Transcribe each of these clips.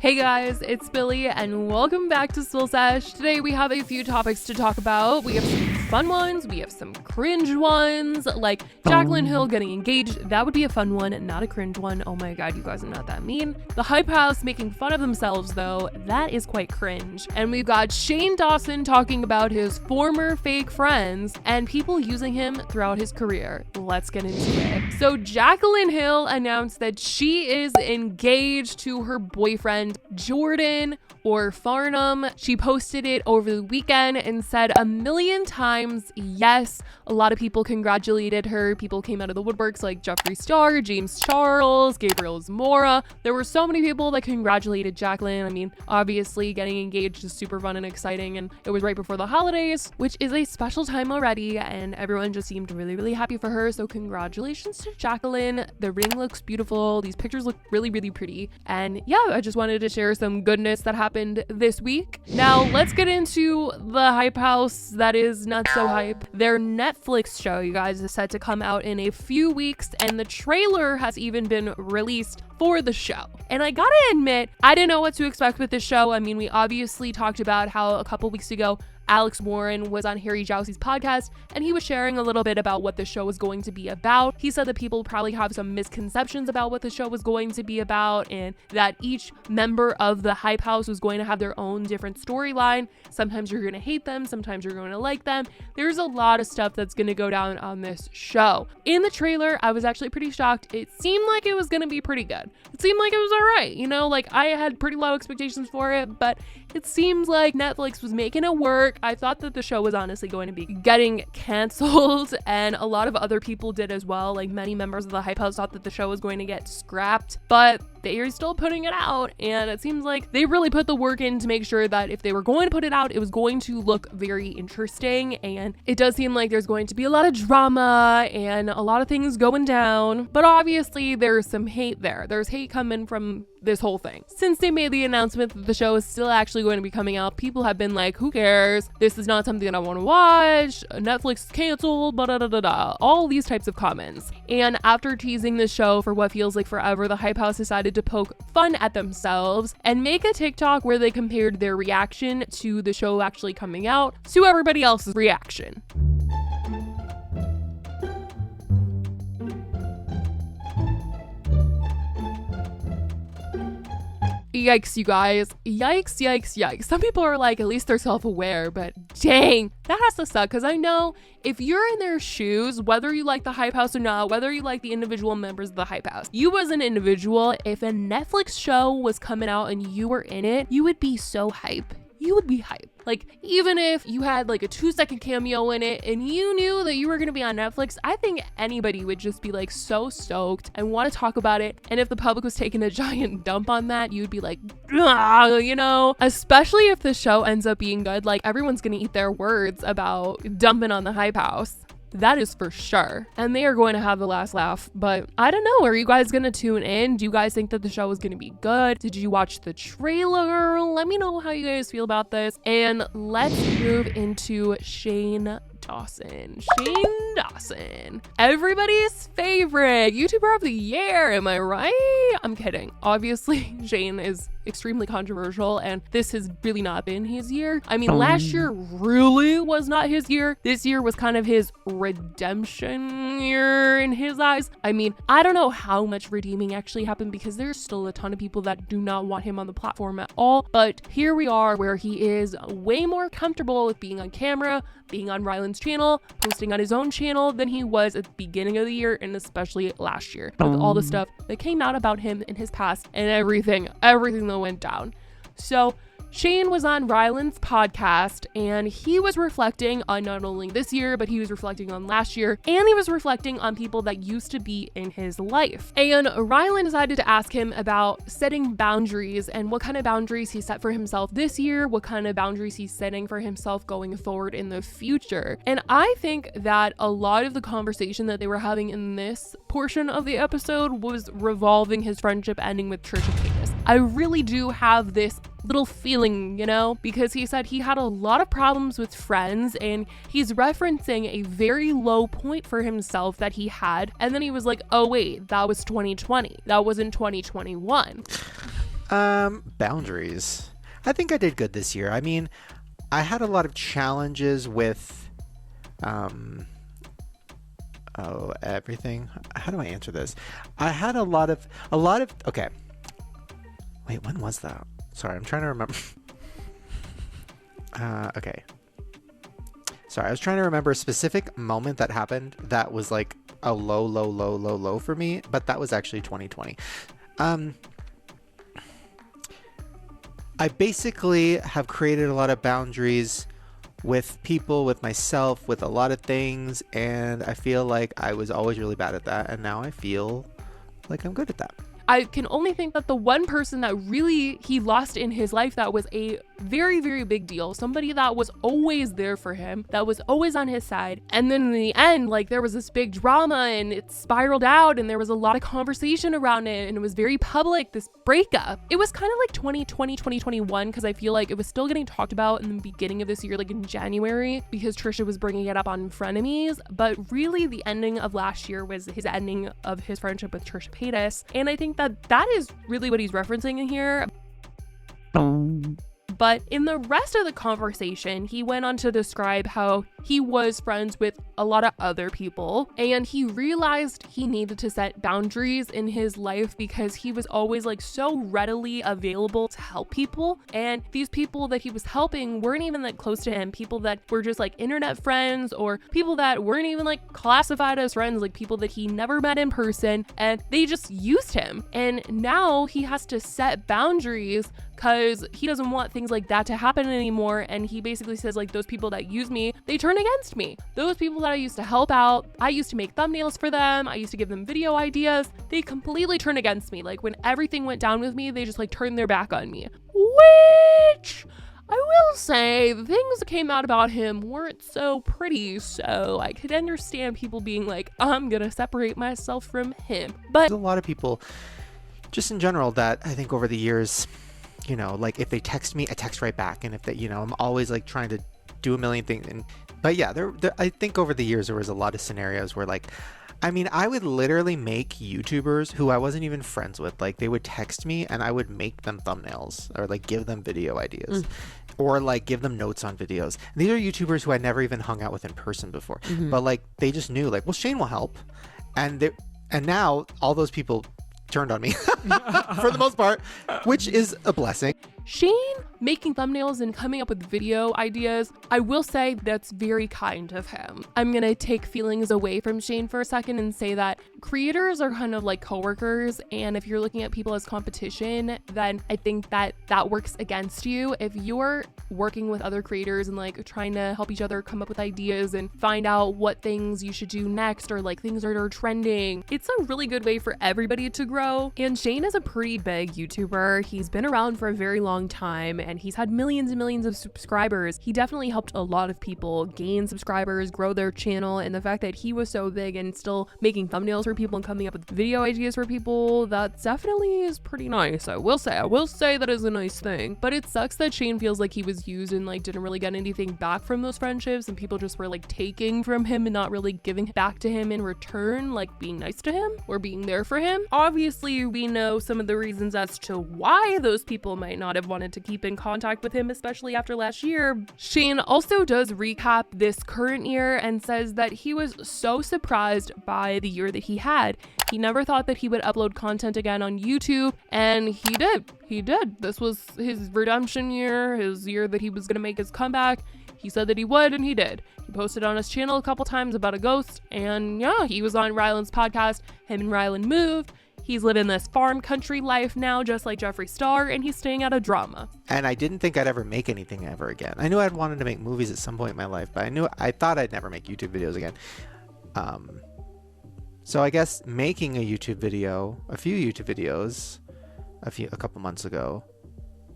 Hey guys, it's Billy and welcome back to Sesh. Today we have a few topics to talk about. We have some fun ones, we have some cringe ones, like Jacqueline Hill getting engaged. That would be a fun one, not a cringe one. Oh my god, you guys are not that mean. The Hype House making fun of themselves though, that is quite cringe. And we've got Shane Dawson talking about his former fake friends and people using him throughout his career. Let's get into it. So Jacqueline Hill announced that she is engaged to her boyfriend Jordan or Farnham. She posted it over the weekend and said a million times yes. A lot of people congratulated her. People came out of the woodworks like Jeffree Star, James Charles, Gabriel Zamora. There were so many people that congratulated Jacqueline. I mean, obviously getting engaged is super fun and exciting, and it was right before the holidays, which is a special time already, and everyone just seemed really, really happy for her. So congratulations to Jacqueline. The ring looks beautiful. These pictures look really, really pretty. And yeah, I just wanted to share some goodness that happened this week. Now let's get into the Hype House that is not so hype. Their Netflix show, you guys, is set to come out in a few weeks, and the trailer has even been released for the show. And I gotta admit, I didn't know what to expect with this show. I mean, we obviously talked about how a couple weeks ago Alex Warren was on Harry Jowsey's podcast, and he was sharing a little bit about what the show was going to be about. He said that people probably have some misconceptions about what the show was going to be about, and that each member of the Hype House was going to have their own different storyline. Sometimes you're going to hate them, sometimes you're going to like them. There's a lot of stuff that's going to go down on this show. In the trailer, I was actually pretty shocked. It seemed like it was going to be pretty good. It seemed like it was all right. You know, like I had pretty low expectations for it, but it seems like Netflix was making it work. I thought that the show was honestly going to be getting canceled, and a lot of other people did as well. Like many members of the Hype House thought that the show was going to get scrapped, but they are still putting it out, and it seems like they really put the work in to make sure that if they were going to put it out, it was going to look very interesting. And it does seem like there's going to be a lot of drama and a lot of things going down, but obviously there's some hate there. There's hate coming from this whole thing. Since they made the announcement that the show is still actually going to be coming out, people have been like, who cares? This is not something that I want to watch. Netflix is canceled, blah, blah, blah, blah, blah. All these types of comments. And after teasing the show for what feels like forever, the Hype House decided to poke fun at themselves and make a TikTok where they compared their reaction to the show actually coming out to everybody else's reaction. Yikes, you guys. Yikes, yikes, yikes. Some people are like, at least they're self-aware, but dang, that has to suck. Because I know if you're in their shoes, whether you like the Hype House or not, whether you like the individual members of the Hype House, you as an individual, if a Netflix show was coming out and you were in it, you would be so hype. You would be hype. Like, even if you had like a 2-second cameo in it and you knew that you were going to be on Netflix, I think anybody would just be like so stoked and want to talk about it. And if the public was taking a giant dump on that, you'd be like, you know, especially if the show ends up being good, like everyone's going to eat their words about dumping on the Hype House. That is for sure. And they are going to have the last laugh. But I don't know. Are you guys going to tune in? Do you guys think that the show is going to be good? Did you watch the trailer? Let me know how you guys feel about this. And let's move into Shane Dawson. Shane Dawson. Everybody's favorite YouTuber of the year. Am I right? I'm kidding. Obviously, Shane is extremely controversial, and this has really not been his year. I mean, last year really was not his year. This year was kind of his redemption year in his eyes. I mean, I don't know how much redeeming actually happened because there's still a ton of people that do not want him on the platform at all. But here we are where he is way more comfortable with being on camera, being on Ryland's channel, posting on his own channel than he was at the beginning of the year, and especially last year with all the stuff that came out about him in his past and everything that went down. So Shane was on Ryland's podcast, and he was reflecting on not only this year, but he was reflecting on last year, and he was reflecting on people that used to be in his life. And Ryland decided to ask him about setting boundaries and what kind of boundaries he set for himself this year, what kind of boundaries he's setting for himself going forward in the future. And I think that a lot of the conversation that they were having in this portion of the episode was revolving his friendship ending with Trisha Paytas. I really do have this little feeling, you know, because he said he had a lot of problems with friends, and he's referencing a very low point for himself that he had. And then he was like, oh wait, that was 2020. That wasn't 2021. Boundaries. I think I did good this year. I mean, I had a lot of challenges with everything. How do I answer this? I had a lot of okay. Wait, when was that? Sorry, I'm trying to remember. Okay. Sorry, I was trying to remember a specific moment that happened that was like a low for me, but that was actually 2020. I basically have created a lot of boundaries with people, with myself, with a lot of things, and I feel like I was always really bad at that, and now I feel like I'm good at that. I can only think that the one person that really he lost in his life that was a very, very big deal, somebody that was always there for him, that was always on his side. And then in the end, like there was this big drama and it spiraled out and there was a lot of conversation around it and it was very public, this breakup. It was kind of like 2020, 2021 because I feel like it was still getting talked about in the beginning of this year, like in January, because Trisha was bringing it up on Frenemies. But really the ending of last year was his ending of his friendship with Trisha Paytas. And I think that is really what he's referencing in here. But in the rest of the conversation, he went on to describe how he was friends with a lot of other people and he realized he needed to set boundaries in his life because he was always like so readily available to help people. And these people that he was helping weren't even that close to him, people that were just like internet friends or people that weren't even like classified as friends, like people that he never met in person, and they just used him. And now he has to set boundaries because he doesn't want things like that to happen anymore. And he basically says like, those people that use me, they turn against me. Those people that I used to help out, I used to make thumbnails for them, I used to give them video ideas, they completely turn against me. Like when everything went down with me, they just like turned their back on me. Which I will say the things that came out about him weren't so pretty, so I could understand people being like, I'm gonna separate myself from him. But there's a lot of people just in general that I think over the years, you know, like if they text me, I text right back. And if they, you know, I'm always like trying to do a million things. But yeah, there, I think over the years, there was a lot of scenarios where like, I mean, I would literally make YouTubers who I wasn't even friends with, like they would text me and I would make them thumbnails or like give them video ideas or like give them notes on videos. And these are YouTubers who I never even hung out with in person before, but like they just knew like, well, Shane will help. And now all those people turned on me for the most part, which is a blessing. Shane making thumbnails and coming up with video ideas, I will say that's very kind of him. I'm gonna take feelings away from Shane for a second and say that creators are kind of like coworkers, and if you're looking at people as competition, then I think that works against you. If you're working with other creators and like trying to help each other come up with ideas and find out what things you should do next or like things that are trending, it's a really good way for everybody to grow. And Shane is a pretty big YouTuber. He's been around for a very long time and he's had millions and millions of subscribers. He definitely helped a lot of people gain subscribers, grow their channel, and the fact that he was so big and still making thumbnails for people and coming up with video ideas for people, that definitely is pretty nice. I will say that is a nice thing. But it sucks that Shane feels like he was used and like didn't really get anything back from those friendships, and people just were like taking from him and not really giving back to him in return, like being nice to him or being there for him. Obviously, we know some of the reasons as to why those people might not have wanted to keep in contact with him, especially after last year. Shane also does recap this current year and says that he was so surprised by the year that he had. He never thought that he would upload content again on YouTube, and he did. This was his redemption year, his year that he was gonna make his comeback. He said that he would, and he did. He posted on his channel a couple times about a ghost, and yeah, he was on Ryland's podcast. Him and Ryland moved. He's living this farm country life now, just like Jeffree Star, and he's staying out of drama. And I didn't think I'd ever make anything ever again. I knew I'd wanted to make movies at some point in my life, but I thought I'd never make YouTube videos again. So I guess making a YouTube video, a couple months ago,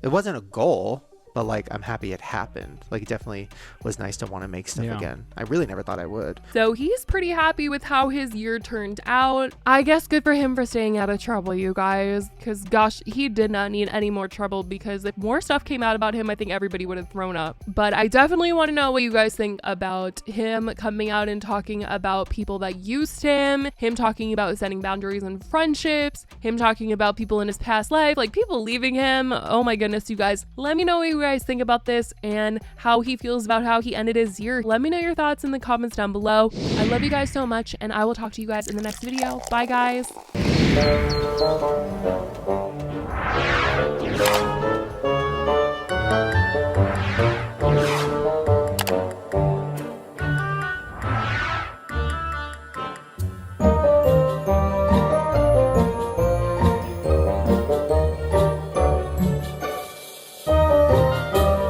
it wasn't a goal, but like I'm happy it happened. Like it definitely was nice to want to make stuff again. I really never thought I would. So he's pretty happy with how his year turned out. I guess good for him for staying out of trouble, you guys, because gosh, he did not need any more trouble, because if more stuff came out about him, I think everybody would have thrown up. But I definitely want to know what you guys think about him coming out and talking about people that used him talking about setting boundaries in friendships, him talking about people in his past life, like people leaving him. Oh my goodness, you guys. Let me know what you guys think about this and how he feels about how he ended his year. Let me know your thoughts in the comments down below. I love you guys so much, and I will talk to you guys in the next video. Bye, guys.